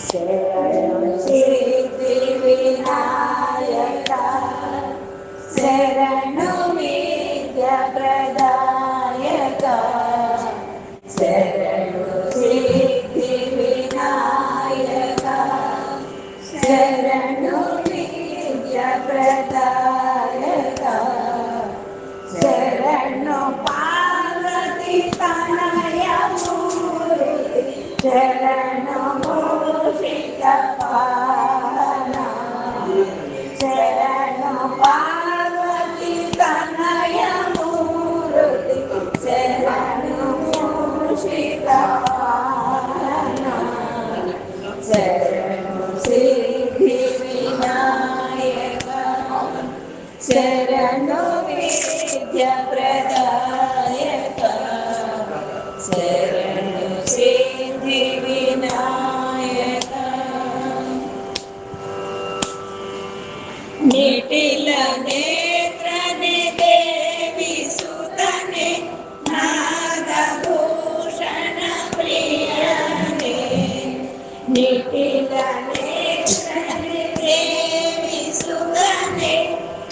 శరణు సిద్ధి వినాయక శరణు విద్య ప్రదాయక శరణు సిద్ధి వినాయక శరణు విద్య ప్రదాయక శరణు పార్వతి తనయ మూర్తి శరణు మూషిక పాలన శరణు పార్వతి తనయ మూర్తి శరణు మూషిక పాలన శరణు సిద్ధి వినాయక శరణు విద్య ప్రదాయక శరణు సిద్ధి వినాయక నిటిల నేత్రనే దేవి సుతనే నాగభూషణ ప్రియనే నిటిల నేత్రనే దేవి సుతనే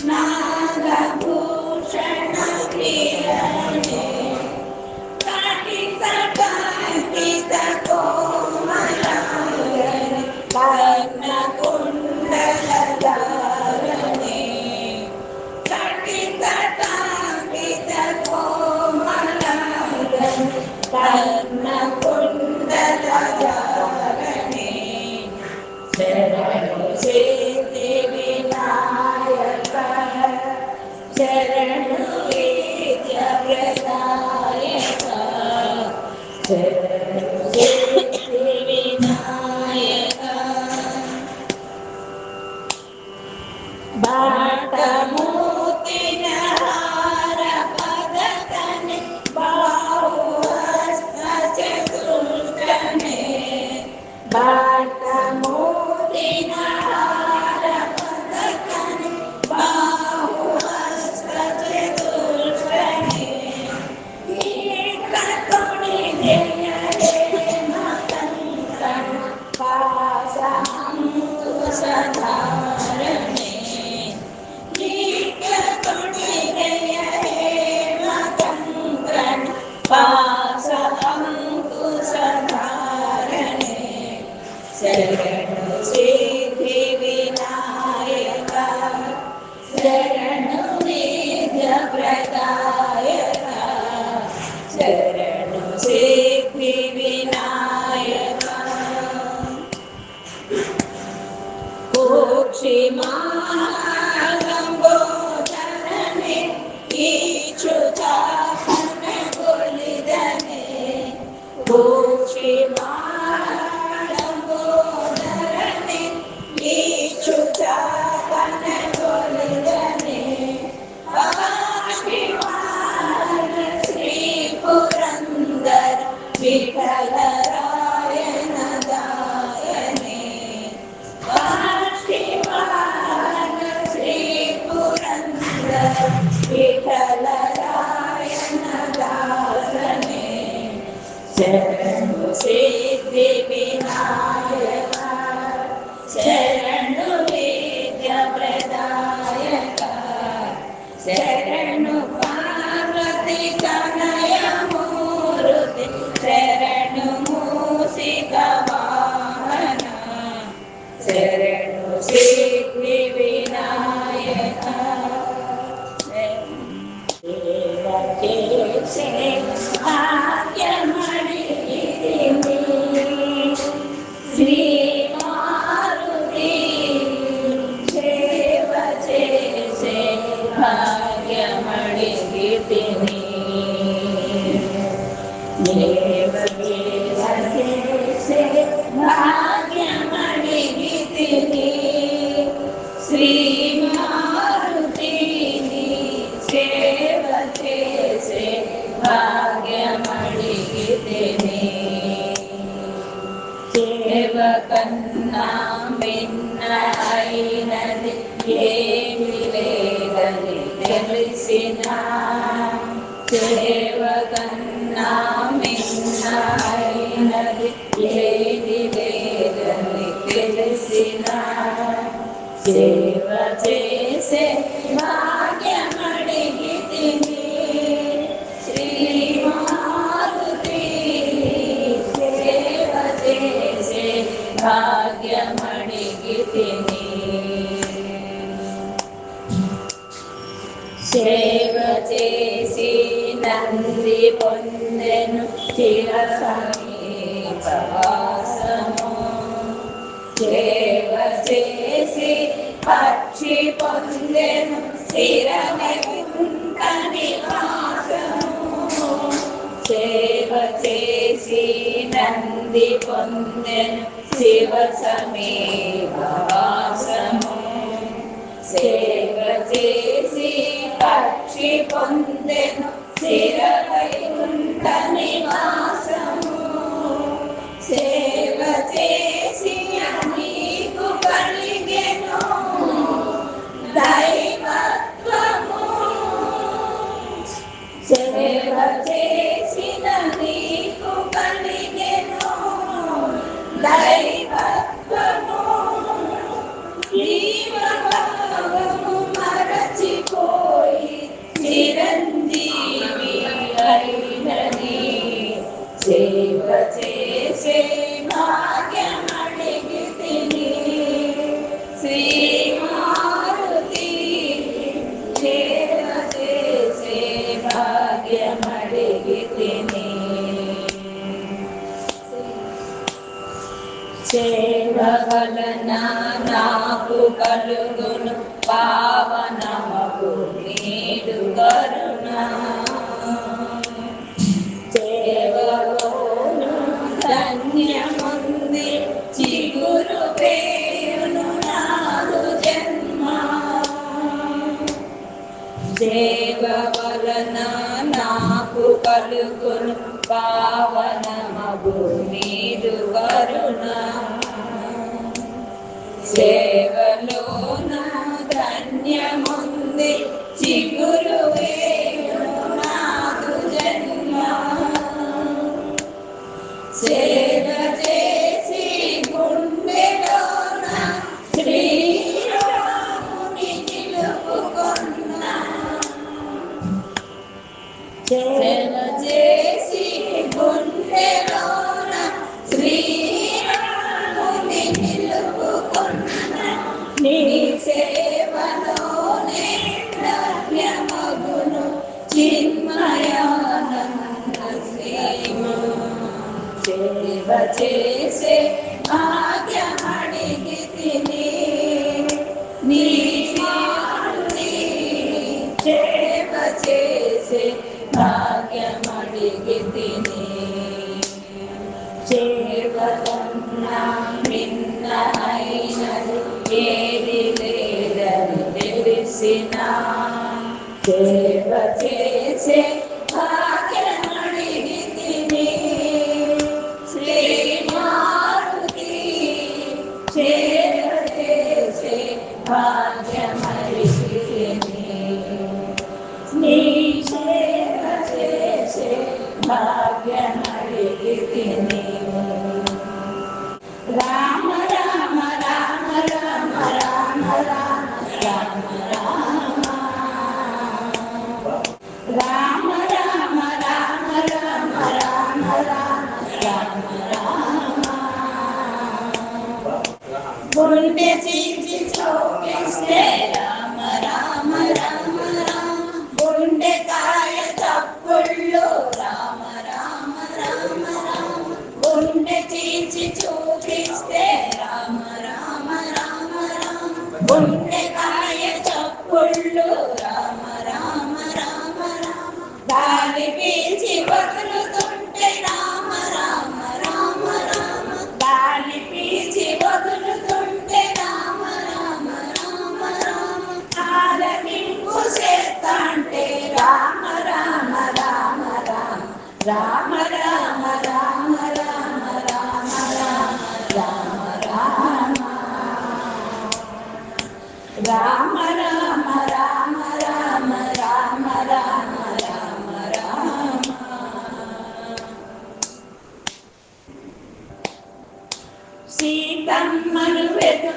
నాగభూషణ ప్రియనే కాంతిత కోమలాంగనే కర్ణకుండలధారణే కాంతిత కోమలాంగనే కర్ణకుండలధారణే శరణు సిద్ధి వినాయక శరణు విద్య ప్రదాయక శరణు సిద్ధి వినాయక బాటమూర్తిన హార పదకనే బాహుహస్త చతుర్కనే బాటమూర్తిన హార పదకనే బాహుహస్త చతుర్కనే ఏకతోని జయ హే మకంకణ పాశంకుశధారణే ఏకతోని జయ హే మకంకణ పాశంకుశధారణే శరణు సిద్ధి వినాయక శరణు విద్య ప్రదాయక శరణు సిద్ధి వినాయక కుక్షిమాలంబోధరణే ఈచ్ఛుతాపన గులిదనే కుక్షిమాలంబోధరణే ఈచ్ఛుతాపన గులిదనే శ్రీ పురందర విఠలరాయణ దాయనే శ్రీ పురందర విఠలరాయణ దాసనే శరణు సిద్ధి వినాయక శరణు విద్య ప్రదాయక శరణు పార్వతి తనయ మూర్తి శరణు మూషిక వాహన శరణు సిద్ధి వినాయక దేవకేశే భాగ్యమణి శ్రీ మారుతి సేవ చేసే భాగ్యమణి గిటిని దేవకేశే భాగ్యమణి గిటిని శ్రీ మారుతిని సేవ చేసే భాగ్యమణి గిటిని సేవకన్నా మిన్న అయినది ఏమి లేదని తెలిసిన సేవకన్నా మిన్న అయినది ఏది లేదని తెలిసిన సేవ చేసే భాగ్యమడిగి తిని శ్రీమారుతి సేవ చేసే భాగ్యమడిగి తిని సేవ చేసి నంది పొందెను చిర సమీపవాసము సేవ చేసి పక్షి పొందెను స్థిరమగుంట నివాసము సేవ చేసి నంది పొందెను శివ సమీపవాసము సేవ చేసి పక్షి పొందెను స్థిరమగుంట నివాసము సేవ చేసి నీకు కలిగెను దైవత్వము సేవ చేసిన నీకు కలిగెను దైవత్వము జీవభావము మరచిపోయి చిరంజీవి అయినని సేవ చేసే భాగ్యమడిగి తిని శ్రీమారుతి సేవ చేసే భాగ్యమడిగి తిని సేవ వలన నాకు కలుగును పావనమగు నీడు కరుణ సేవలోను ధన్యముంది చిగురు పేరును నాదు జన్మ సేవ వలన నాకు కలుగును పావనమగు నీదు కరుణ సేవలోన ధన్యముంది చిగురు వేయును నాదు జన్మ సేవ చేసి గుండెలోన శ్రీరాముని నిలుపుకొన్న సేవ చేసి గుండెలోన శ్రీరాముని నిలుపుకొన్న నీ సేవలోనే లభ్యమగును చిన్మయానంద సీమ సేవ చేసే భాగ్యమడిగి తిని నీ స్వామి సేవ చేసే భాగ్యమడిగి తిని సేవకన్నా మిన్న అయినది ఏది లేదని తెలిసిన సేవ చేసే భాగ్యమడిగి తిని శ్రీమారుతి సేవ చేసే భాగ్యమడిగి తిని నీ సేవ చేసే భాగ్యమడిగి తిని రామ రామ రామ రామ రామ రామ రామ రామ రామ రామ రామ రామ రామ రామ రామ గుండె చించి చోపిస్తే రామ రామ రామ రామ గుండె కాయ తప్పుళ్ళు రామ రామ రామ రామ గుండె చించి చూపిస్తే రామ రామ రామ రామ గుండె కాయ చప్పుళ్ళు రామ రామ రామ రామ గాలి పీల్చి వదులుతుంటే రామ రామ రామ రామ గాలి పీల్చి వదులుతుంటే రామ రామ రామ రామ ఆలకింపు చేస్తాంటే రామ రామ రామ రామ రామ రామ రామ రామ రామ రామ రామ రామ రామ రామ రామ రామ రామ రామ రామ సీతమ్మను వెతుకు